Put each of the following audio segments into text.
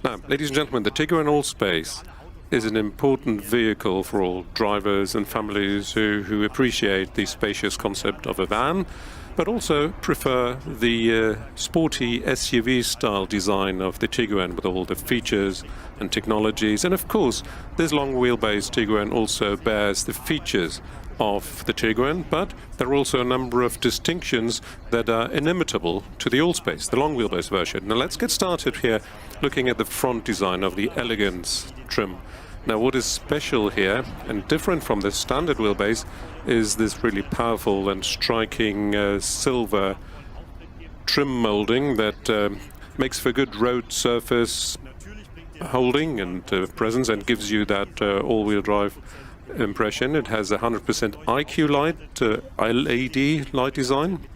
Now, ladies and gentlemen, the Tiguan Allspace is an important vehicle for all drivers and families who appreciate the spacious concept of a van, but also prefer the sporty SUV-style design of the Tiguan with all the features and technologies. And of course, this long wheelbase Tiguan also bears the features of the Tiguan, but there are also a number of distinctions that are inimitable to the Allspace, the long wheelbase version. Now let's get started here looking at the front design of the Elegance trim. Now what is special here and different from the standard wheelbase is this really powerful and striking silver trim molding that makes for good road surface holding and presence and gives you that all-wheel drive impression. It has a 100% IQ light, LED light design.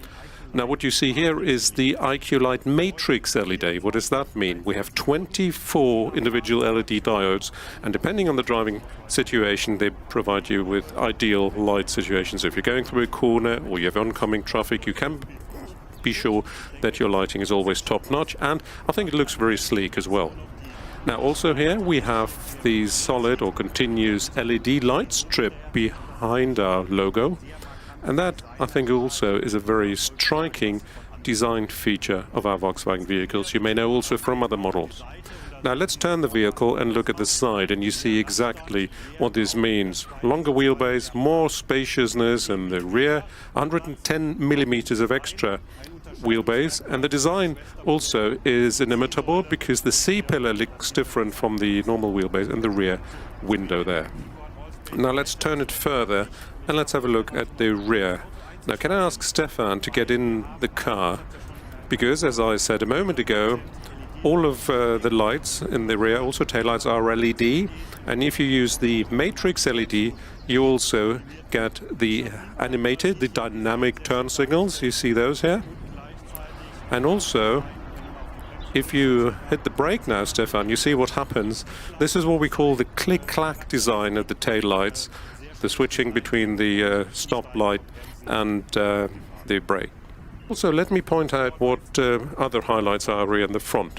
Now what you see here is the IQ light matrix LED. What does that mean? We have 24 individual LED diodes, and depending on the driving situation, they provide you with ideal light situations. If you're going through a corner or you have oncoming traffic, you can be sure that your lighting is always top-notch, and I think it looks very sleek as well. Now also here we have the solid or continuous LED light strip behind our logo, and that I think also is a very striking design feature of our Volkswagen vehicles. You may know also from other models. Now let's turn the vehicle and look at the side, and you see exactly what this means. Longer wheelbase, more spaciousness in the rear, 110 millimeters of extra wheelbase, and the design also is inimitable because the C-pillar looks different from the normal wheelbase and the rear window there. Now let's turn it further and let's have a look at the rear. Now can I ask Stefan to get in the car, because as I said a moment ago, all of the lights in the rear, also taillights, are LED, and if you use the matrix LED you also get the animated, the dynamic turn signals. You see those here? And also, if you hit the brake now, Stefan, you see what happens. This is what we call the click-clack design of the taillights, the switching between the stop light and the brake. Also, let me point out what other highlights are in the front.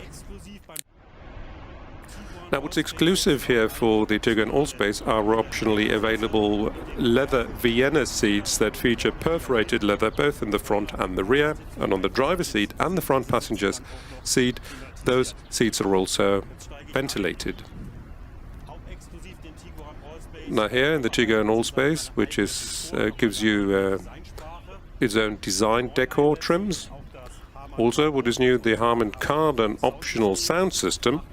Now, what's exclusive here for the Tiguan Allspace are optionally available leather Vienna seats that feature perforated leather both in the front and the rear, and on the driver's seat and the front passenger's seat, those seats are also ventilated. Now here in the Tiguan Allspace, which is gives you its own design decor trims. Also, what is new, the Harman Kardon optional sound system.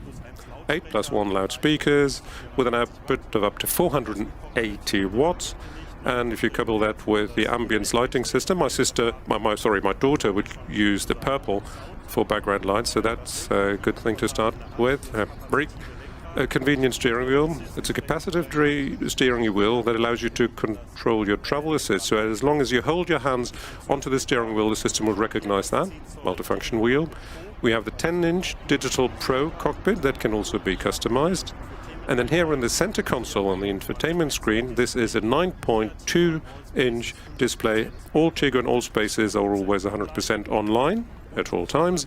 8+1 loudspeakers with an output of up to 480 watts, and if you couple that with the ambience lighting system, my daughter would use the purple for background lights, so that's a good thing to start with. Very convenient steering wheel. It's a capacitive steering wheel that allows you to control your travel assist, so as long as you hold your hands onto the steering wheel, the system will recognize that. Multifunction wheel. We have the 10-inch Digital Pro cockpit that can also be customized. And then here in the center console on the infotainment screen, this is a 9.2-inch display. All Tiguan Allspaces are always 100% online at all times.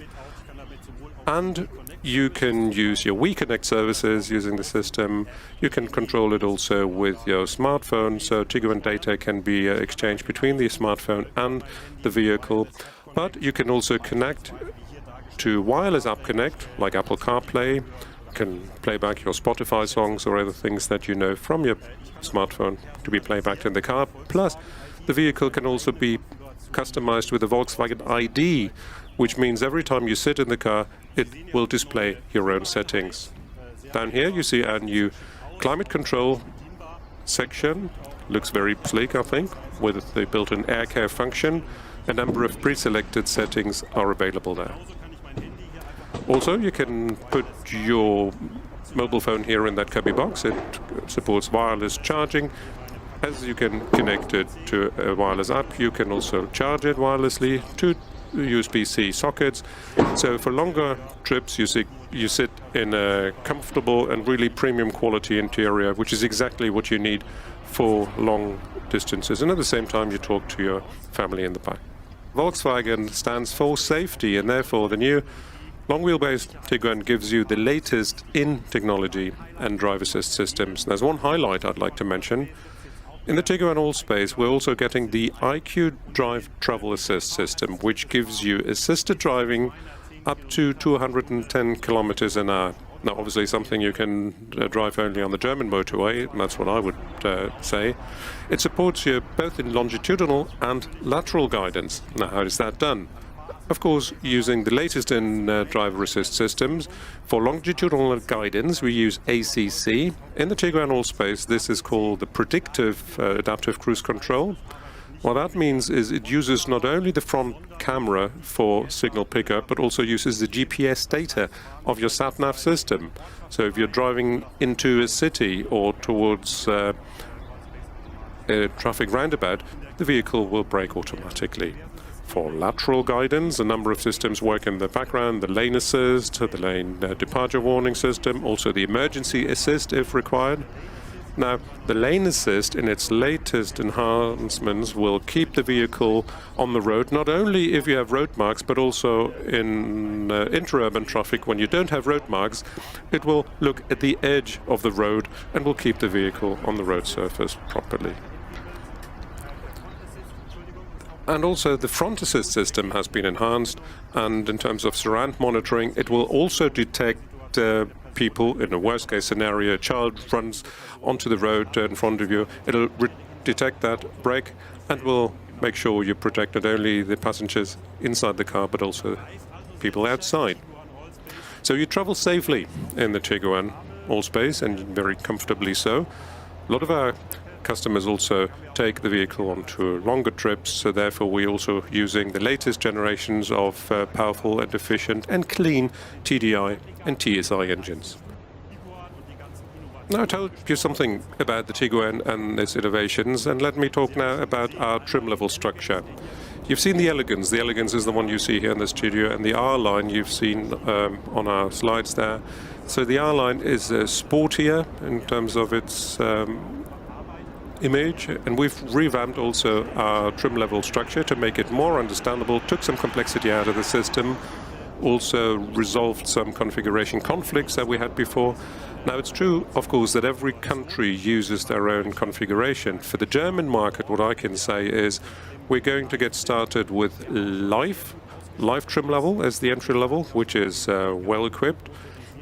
And you can use your WeConnect services using the system. You can control it also with your smartphone, so Tiguan data can be exchanged between the smartphone and the vehicle. But you can also connect to wireless app connect, like Apple CarPlay. You can play back your Spotify songs or other things that you know from your smartphone to be playbacked in the car. Plus, the vehicle can also be customized with a Volkswagen ID, which means every time you sit in the car, it will display your own settings. Down here you see a new climate control section. Looks very sleek, I think, with the built-in air care function. A number of pre-selected settings are available there. Also, you can put your mobile phone here in that cubby box. It supports wireless charging. As you can connect it to a wireless app, you can also charge it wirelessly to USB-C sockets. So for longer trips, you sit in a comfortable and really premium quality interior, which is exactly what you need for long distances. And at the same time, you talk to your family in the back. Volkswagen stands for safety, and therefore the new Long-wheelbase Tiguan gives you the latest in technology and drive assist systems. There's one highlight I'd like to mention. In the Tiguan Allspace, we're also getting the IQ Drive Travel Assist system, which gives you assisted driving up to 210 kilometers an hour. Now, obviously, something you can drive only on the German motorway, and that's what I would say. It supports you both in longitudinal and lateral guidance. Now, how is that done? Of course, using the latest in driver assist systems. For longitudinal guidance, we use ACC. In the Tiguan Allspace, this is called the Predictive Adaptive Cruise Control. What that means is it uses not only the front camera for signal pickup, but also uses the GPS data of your sat-nav system. So if you're driving into a city or towards a traffic roundabout, the vehicle will brake automatically. For lateral guidance, a number of systems work in the background: the lane assist, the lane departure warning system, also the emergency assist if required. Now, the lane assist in its latest enhancements will keep the vehicle on the road, not only if you have road marks, but also in intra-urban traffic. When you don't have road marks, it will look at the edge of the road and will keep the vehicle on the road surface properly. And also the front assist system has been enhanced, and in terms of surround monitoring, it will also detect people in a worst case scenario. A child runs onto the road in front of you, it'll detect that, brake, and will make sure you protect not only the passengers inside the car, but also people outside. So you travel safely in the Tiguan Allspace, and very comfortably so. A lot of our customers also take the vehicle onto longer trips, so therefore we're also using the latest generations of powerful and efficient and clean TDI and TSI engines. Now I told you something about the Tiguan and its innovations, and let me talk now about our trim level structure. You've seen the Elegance. The Elegance is the one you see here in the studio, and the R-Line you've seen on our slides there. So the R-Line is sportier in terms of its image, and we've revamped also our trim level structure to make it more understandable, took some complexity out of the system, also resolved some configuration conflicts that we had before. Now, it's true, of course, that every country uses their own configuration. For the German market, what I can say is we're going to get started with live trim level as the entry level, which is well equipped.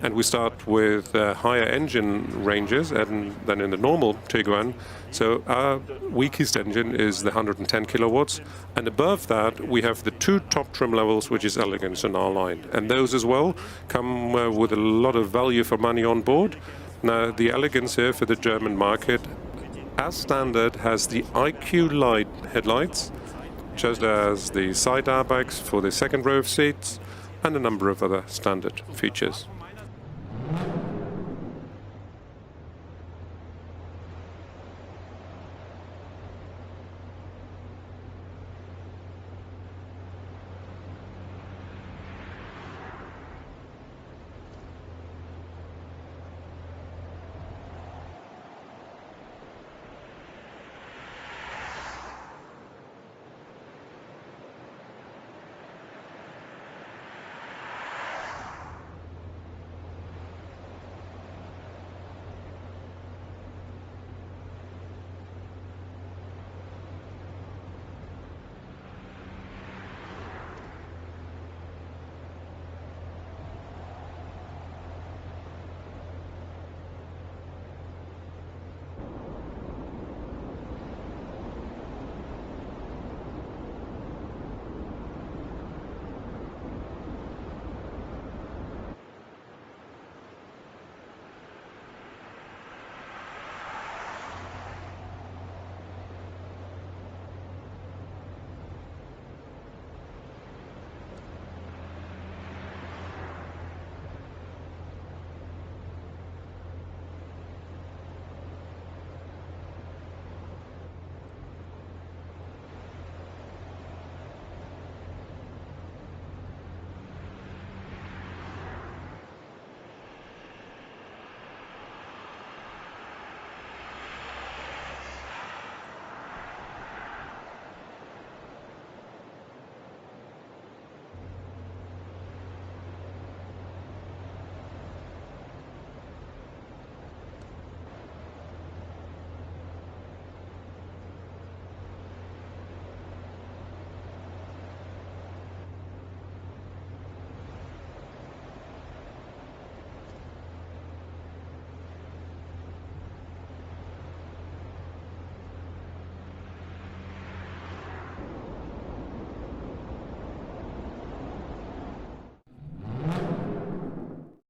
And we start with higher engine ranges than in the normal Tiguan. So our weakest engine is the 110 kilowatts. And above that, we have the two top trim levels, which is Elegance and R-Line. And those as well come with a lot of value for money on board. Now, the Elegance here for the German market, as standard, has the IQ Light headlights, just as the side airbags for the second row of seats, and a number of other standard features.